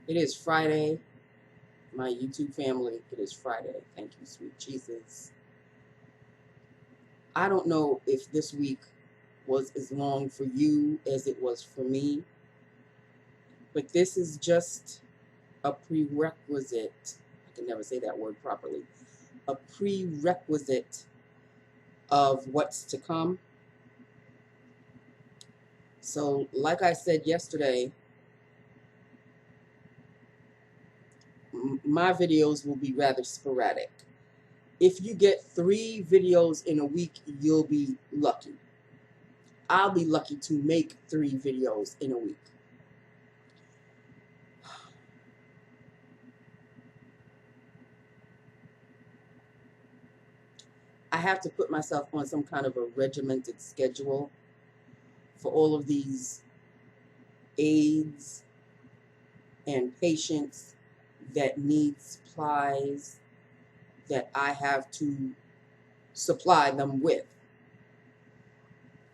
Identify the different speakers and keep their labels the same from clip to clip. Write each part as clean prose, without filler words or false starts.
Speaker 1: It is Friday, my YouTube family. It is Friday. Thank you, sweet Jesus. I don't know if this week was as long for you as it was for me, but this is just a prerequisite. I can never say that word properly. A prerequisite of what's to come. So, like I said yesterday, my videos will be rather sporadic. If you get 3 videos in a week, you'll be lucky. I'll be lucky to make 3 videos in a week. I have to put myself on some kind of a regimented schedule for all of these aides and patients that need supplies that I have to supply them with.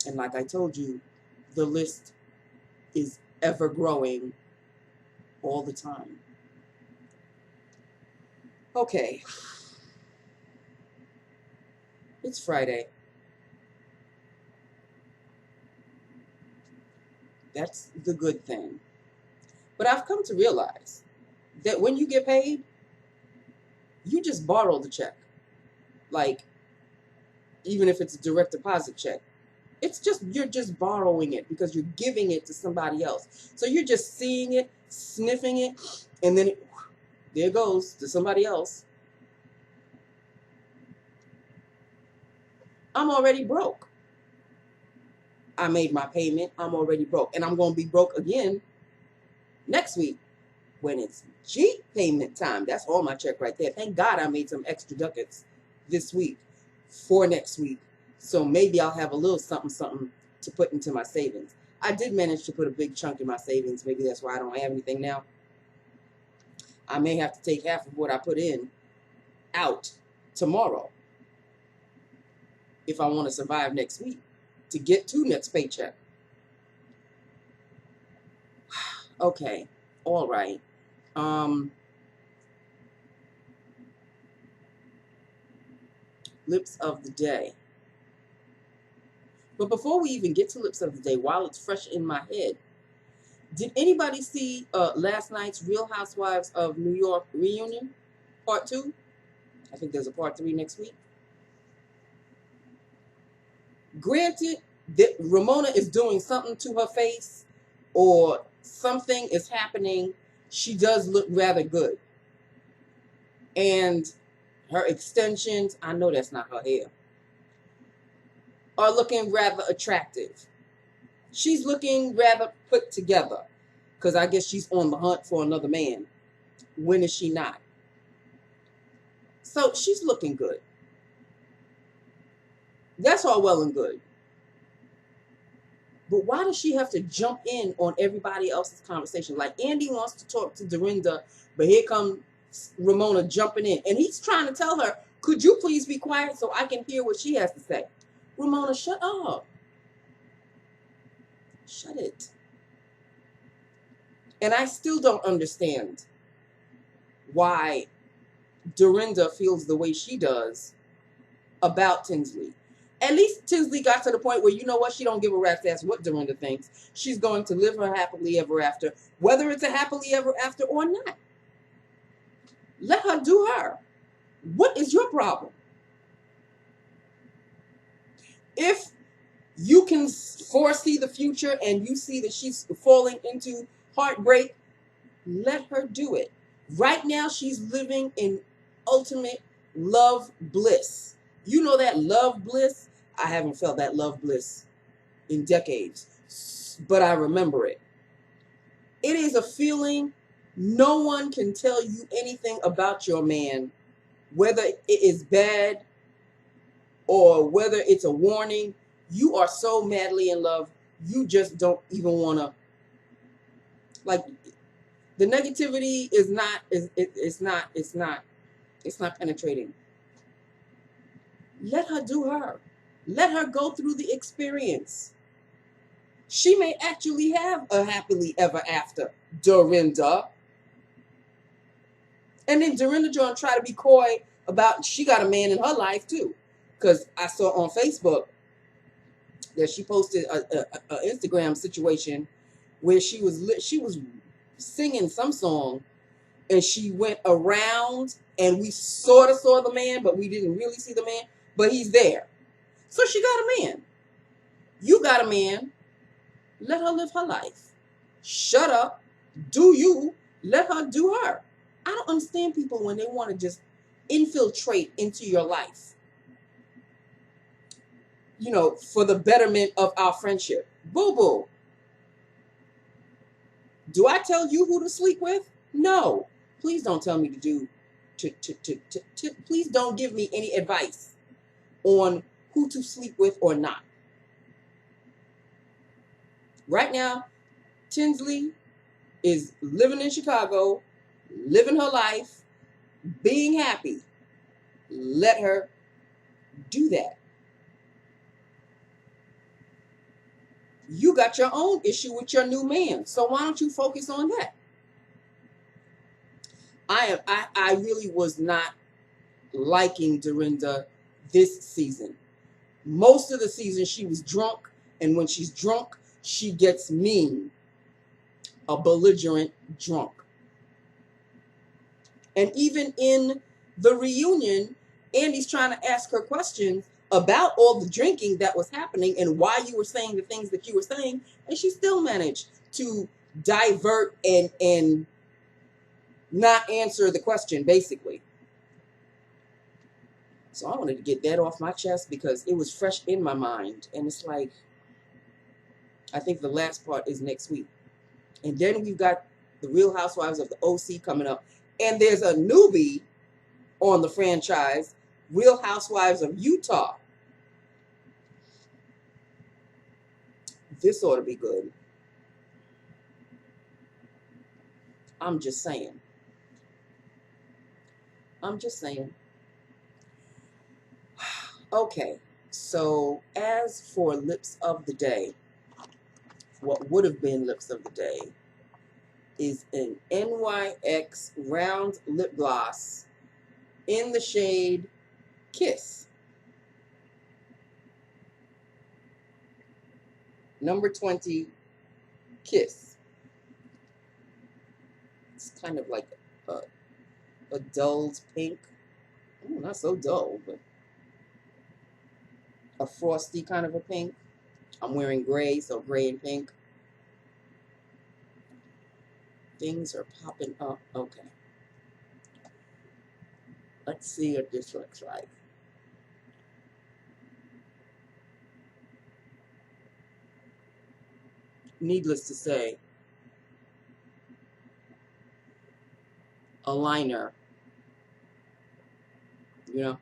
Speaker 1: And like I told you, the list is ever growing all the time. Okay. It's Friday. That's the good thing. But I've come to realize that when you get paid, you just borrow the check. Like, even if it's a direct deposit check, you're just borrowing it because you're giving it to somebody else. So you're just seeing it, sniffing it, and then there it goes to somebody else. I'm already broke. I made my payment. I'm already broke. And I'm going to be broke again next week when it's G payment time. That's all my check right there. Thank God I made some extra ducats this week for next week. So maybe I'll have a little something to put into my savings. I did manage to put a big chunk in my savings. Maybe that's why I don't have anything now. I may have to take half of what I put in out tomorrow if I want to survive next week to get to next paycheck. Okay, all right. Lips of the day. But before we even get to lips of the day, while it's fresh in my head, did anybody see last night's Real Housewives of New York reunion, part 2? I think there's a part 3 next week. Granted that Ramona is doing something to her face or something is happening, she does look rather good. And her extensions, I know that's not her hair, are looking rather attractive. She's looking rather put together because I guess she's on the hunt for another man. When is she not? So she's looking good. That's all well and good. But why does she have to jump in on everybody else's conversation? Like Andy wants to talk to Dorinda, but here comes Ramona jumping in. And he's trying to tell her, could you please be quiet so I can hear what she has to say? Ramona, shut up. Shut it. And I still don't understand why Dorinda feels the way she does about Tinsley. At least Tinsley got to the point where, you know what, she don't give a rat's ass what Dorinda thinks. She's going to live her happily ever after, whether it's a happily ever after or not. Let her do her. What is your problem? If you can foresee the future and you see that she's falling into heartbreak, let her do it. Right now, she's living in ultimate love bliss. You know that love bliss? I haven't felt that love bliss in decades, but I remember it. It is a feeling no one can tell you anything about your man, whether it is bad or whether it's a warning. You are so madly in love, you just don't even want to, like, the negativity is not, it's not penetrating. Let her do her. Let her go through the experience. She may actually have a happily ever after, Dorinda.
Speaker 2: And then Dorinda John tried to be coy about she got a man in her life too, because I saw on Facebook that she posted a Instagram situation where she was singing some song, and she went around, and we sort of saw the man, but we didn't really see the man, but he's there. So she got a man. You got a man. Let her live her life. Shut up. Do you. Let her do her. I don't understand people when they want to just infiltrate into your life, you know, for the betterment of our friendship. Boo boo. Do I tell you who to sleep with? No. Please don't tell me to do, please don't give me any advice on who to sleep with or not. Right now, Tinsley is living in Chicago, living her life, being happy. Let her do that. You got your own issue with your new man, so why don't you focus on that? I really was not liking Dorinda this season. Most of the season she was drunk, and when she's drunk, she gets mean. A belligerent drunk. And even in the reunion, Andy's trying to ask her questions about all the drinking that was happening and why you were saying the things that you were saying, and she still managed to divert and not answer the question, basically. So I wanted to get that off my chest because it was fresh in my mind. And it's like, I think the last part is next week. And then we've got the Real Housewives of the OC coming up. And there's a newbie on the franchise, Real Housewives of Utah. This ought to be good. I'm just saying. Okay, so as for lips of the day, what would have been lips of the day is an NYX round lip gloss in the shade Kiss. Number 20, Kiss. It's kind of like a dulled pink. Not so dull, but a frosty kind of a pink. I'm wearing gray, so gray and pink. Things are popping up. Okay. Let's see what this looks like. Needless to say, a liner, you know.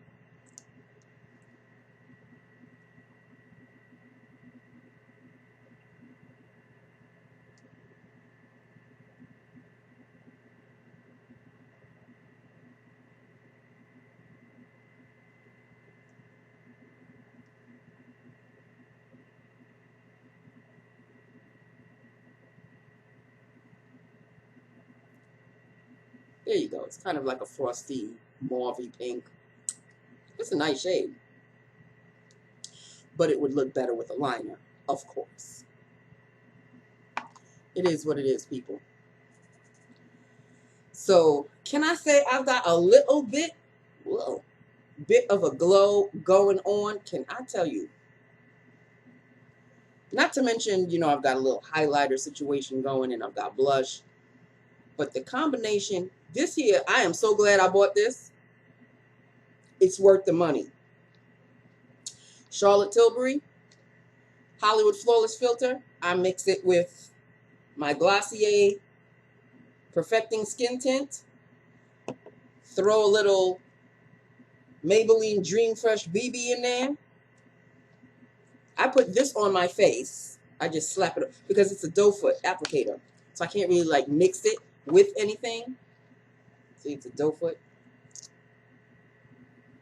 Speaker 2: There you go. It's kind of like a frosty, mauvey pink. It's a nice shade. But it would look better with a liner, of course. It is what it is, people. So, can I say I've got a little bit of a glow going on? Can I tell you? Not to mention, you know, I've got a little highlighter situation going, and I've got blush. But the combination, this here, I am so glad I bought this. It's worth the money. Charlotte Tilbury Hollywood Flawless Filter. I mix it with my Glossier Perfecting Skin Tint. Throw a little Maybelline Dream Fresh BB in there. I put this on my face. I just slap it up because it's a doe foot applicator. So I can't really like mix it with anything. See, it's a doe foot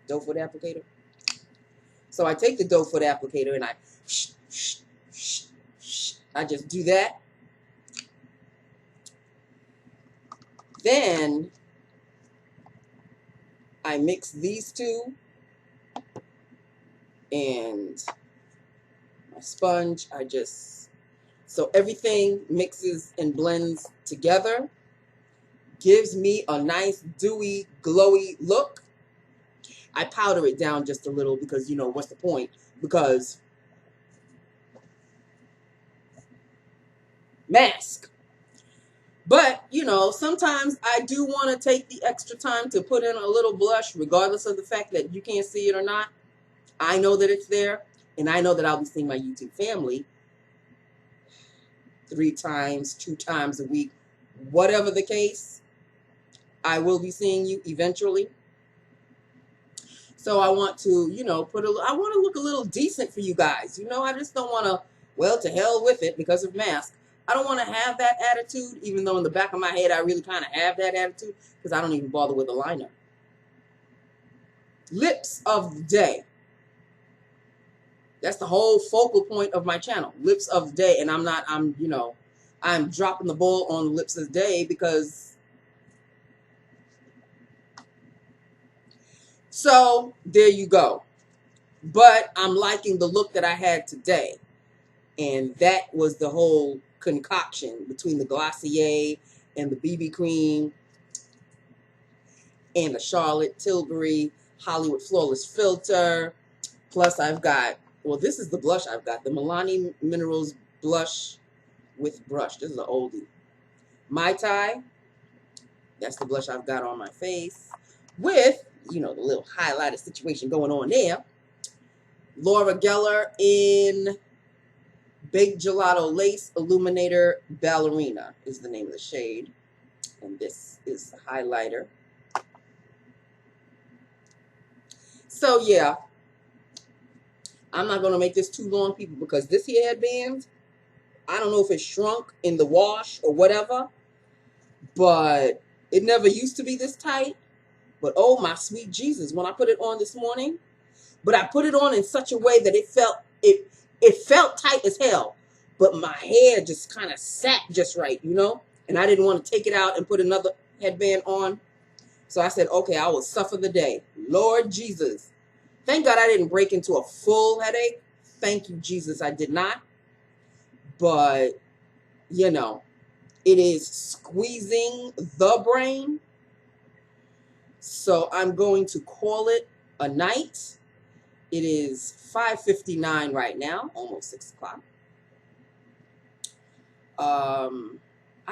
Speaker 2: applicator. So I take the doe foot applicator and I just do that. Then I mix these two, and my sponge, so everything mixes and blends together, gives me a nice dewy, glowy look. I powder it down just a little because, you know, what's the point? Because mask. But, you know, sometimes I do want to take the extra time to put in a little blush, regardless of the fact that you can't see it or not. I know that it's there, and I know that I'll be seeing my YouTube family 3 times, 2 times a week, whatever the case. I will be seeing you eventually. So I want to, you know, I want to look a little decent for you guys. You know, I just don't want to, well, to hell with it because of mask. I don't want to have that attitude, even though in the back of my head I really kind of have that attitude because I don't even bother with a liner. Lips of the day. That's the whole focal point of my channel. Lips of the day. And I'm dropping the ball on lips of the day because... So there you go. But I'm liking the look that I had today. And that was the whole concoction between the Glossier and the BB cream and the Charlotte Tilbury Hollywood Flawless Filter. Plus I've got, well, this is the blush I've got. The Milani Minerals Blush with Brush. This is an oldie. Mai Tai. That's the blush I've got on my face. With, you know, the little highlighted situation going on there. Laura Geller in Baked Gelato Lace Illuminator Ballerina is the name of the shade. And this is the highlighter. So, yeah. I'm not going to make this too long, people, because this here headband, I don't know if it shrunk in the wash or whatever, but it never used to be this tight. But, oh, my sweet Jesus, when I put it on this morning, but I put it on in such a way that it felt tight as hell, but my hair just kind of sat just right, you know? And I didn't want to take it out and put another headband on. So I said, okay, I will suffer the day. Lord Jesus. Thank God I didn't break into a full headache. Thank you, Jesus, I did not. But, you know, it is squeezing the brain. So I'm going to call it a night. It is 5:59 right now, almost 6 o'clock. I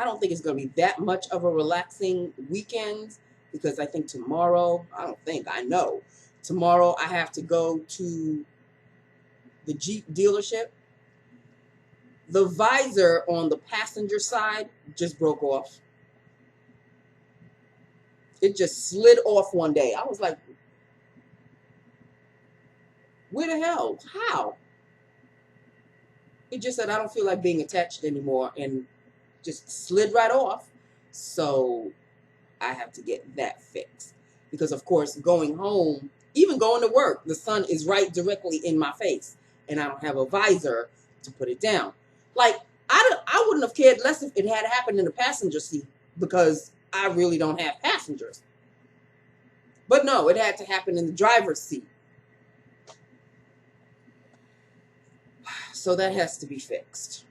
Speaker 2: don't think it's going to be that much of a relaxing weekend because I think tomorrow, I know. Tomorrow I have to go to the Jeep dealership. The visor on the passenger side just broke off. It just slid off one day. I was like, where the hell? How? It just said, I don't feel like being attached anymore, and just slid right off. So I have to get that fixed. Because, of course, going home, even going to work, the sun is right directly in my face, and I don't have a visor to put it down. Like, I wouldn't have cared less if it had happened in the passenger seat because I really don't have passengers. But no, it had to happen in the driver's seat. So that has to be fixed.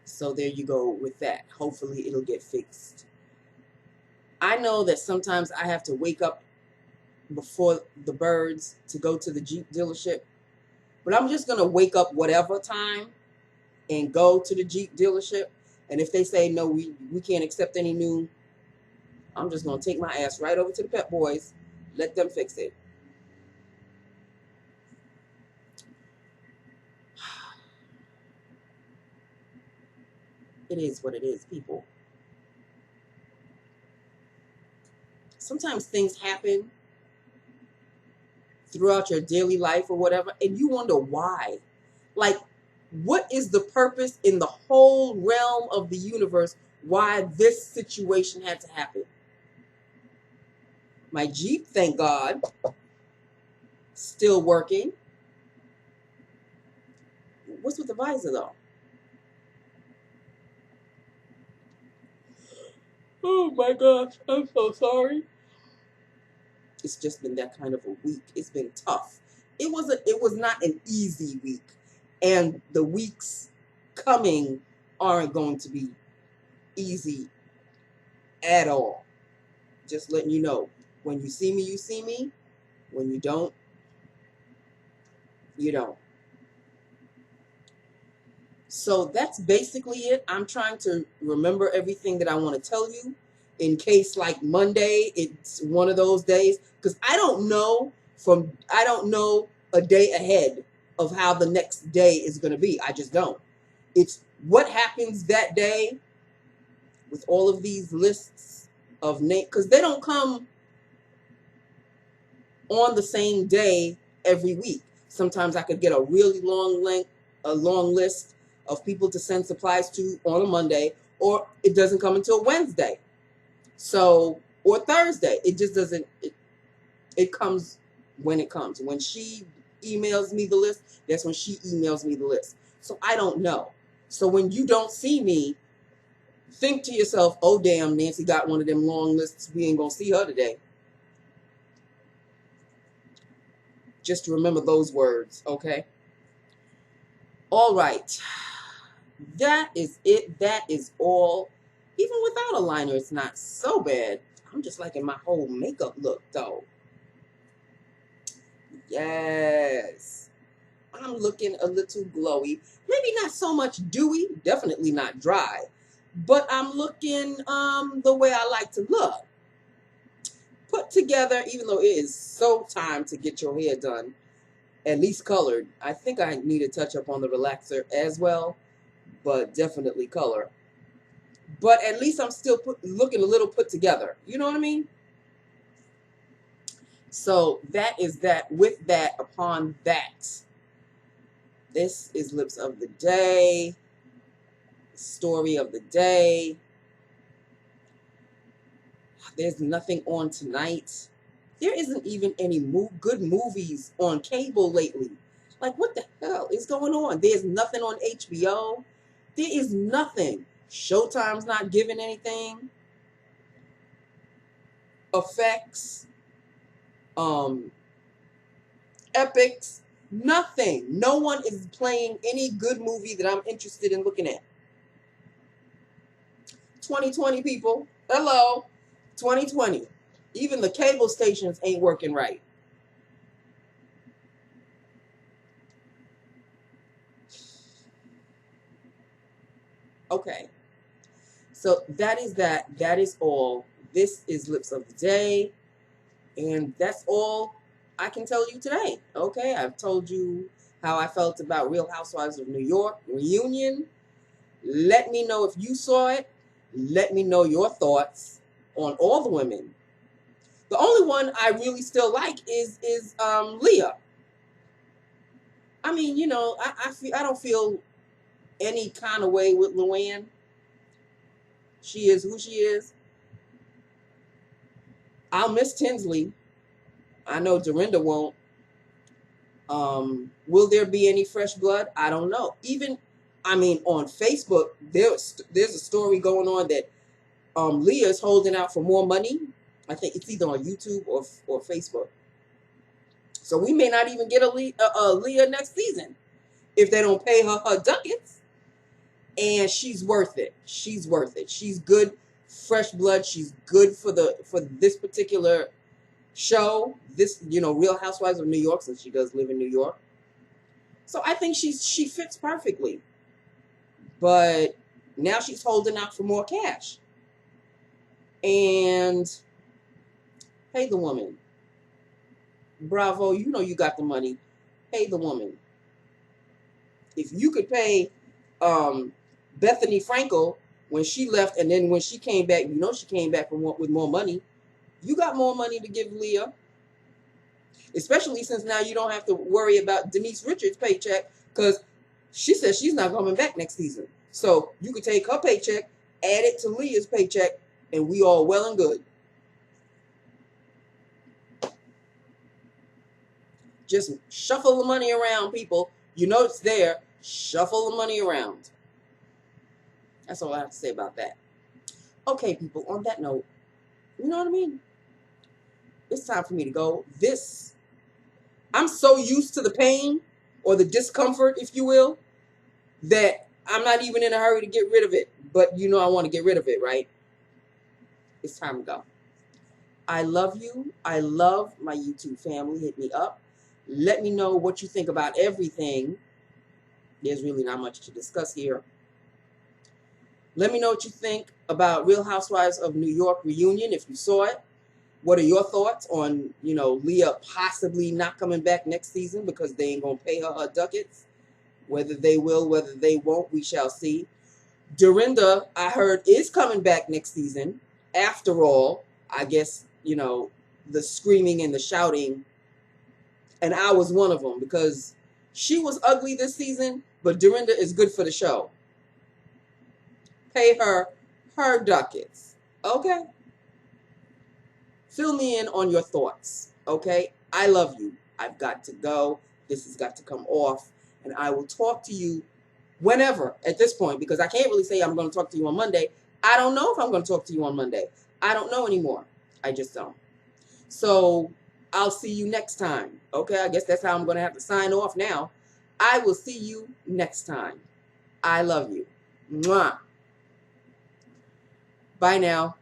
Speaker 2: So there you go with that. Hopefully it'll get fixed. I know that sometimes I have to wake up before the birds to go to the Jeep dealership. But I'm just going to wake up whatever time and go to the Jeep dealership. And if they say, no, we can't accept any new, I'm just going to take my ass right over to the Pep Boys. Let them fix it. It is what it is, people. Sometimes things happen throughout your daily life or whatever, and you wonder why. Like, what is the purpose in the whole realm of the universe why this situation had to happen? My Jeep, thank God, still working. What's with the visor, though? Oh my gosh, I'm so sorry. It's just been that kind of a week. It's been tough. It was not an easy week. And the weeks coming aren't going to be easy at all. Just letting you know. When you see me, you see me. When you don't, you don't. So that's basically it. I'm trying to remember everything that I want to tell you in case like Monday, it's one of those days. Because I don't know a day ahead of how the next day is going to be. I just don't. It's what happens that day with all of these lists of names. Because they don't come on the same day every week. Sometimes I could get a really long list of people to send supplies to on a Monday, or it doesn't come until Wednesday. So, or Thursday. It just doesn't, it comes when it comes. When she emails me the list, that's when she emails me the list. So I don't know. So when you don't see me, think to yourself, oh damn, Nancy got one of them long lists. We ain't gonna see her today. Just remember those words, okay? All right. That is it. That is all. Even without a liner, it's not so bad. I'm just liking my whole makeup look, though. Yes. I'm looking a little glowy. Maybe not so much dewy. Definitely not dry. But I'm looking the way I like to look. Put together, even though it is so time to get your hair done, at least colored. I think I need to touch up on the relaxer as well, but definitely color. But at least I'm still looking a little put together. You know what I mean? So that is that. With that, upon that, this is Lips of the Day, story of the day. There's nothing on tonight. There isn't even any good movies on cable lately. Like, what the hell is going on? There's nothing on HBO. There is nothing. Showtime's not giving anything. Effects, epics, nothing. No one is playing any good movie that I'm interested in looking at. 2020 people, hello, 2020. Even the cable stations ain't working right. Okay, so that is that. That is all. This is Lips of the Day, and that's all I can tell you today. Okay, I've told you how I felt about Real Housewives of New York reunion. Let me know if you saw it. Let me know your thoughts on all the women. The only one I really still like is Leah. I mean, you know, I don't feel any kind of way with Luann. She is who she is. I'll miss Tinsley. I know Dorinda won't. Will there be any fresh blood? I don't know. Even, I mean, on Facebook, there's a story going on that Leah's holding out for more money. I think it's either on YouTube or Facebook. So we may not even get a Leah next season if they don't pay her ducats. And she's worth it. She's worth it. She's good, fresh blood. She's good for this particular show. This, you know, Real Housewives of New York, since she does live in New York. So I think she fits perfectly. But now she's holding out for more cash. And pay the woman. Bravo, you know you got the money. Pay the woman. If you could pay Bethany Frankel when she left, and then when she came back, you know she came back with more money. You got more money to give Leah. Especially since now you don't have to worry about Denise Richards' paycheck, because she says she's not coming back next season. So you could take her paycheck, add it to Leah's paycheck, and we all well and good. Just shuffle the money around, people. You know it's there. Shuffle the money around. That's all I have to say about that. Okay, people, on that note, you know what I mean? It's time for me to go. I'm so used to the pain or the discomfort, if you will, that I'm not even in a hurry to get rid of it. But you know I want to get rid of it, right? It's time to go. I love you. I love my YouTube family. Hit me up. Let me know what you think about everything. There's really not much to discuss here. Let me know what you think about Real Housewives of New York reunion, if you saw it. What are your thoughts on, Leah possibly not coming back next season because they ain't going to pay her ducats? Whether they will, whether they won't, we shall see. Dorinda, I heard, is coming back next season. After all, I guess, the screaming and the shouting, and I was one of them because she was ugly this season, but Dorinda is good for the show. Pay her ducats. Okay? Fill me in on your thoughts. Okay? I love you. I've got to go. This has got to come off. And I will talk to you whenever at this point, because I can't really say I'm going to talk to you on Monday. I don't know if I'm going to talk to you on Monday. I don't know anymore. I just don't. So I'll see you next time. Okay? I guess that's how I'm going to have to sign off now. I will see you next time. I love you. Mwah. Bye now.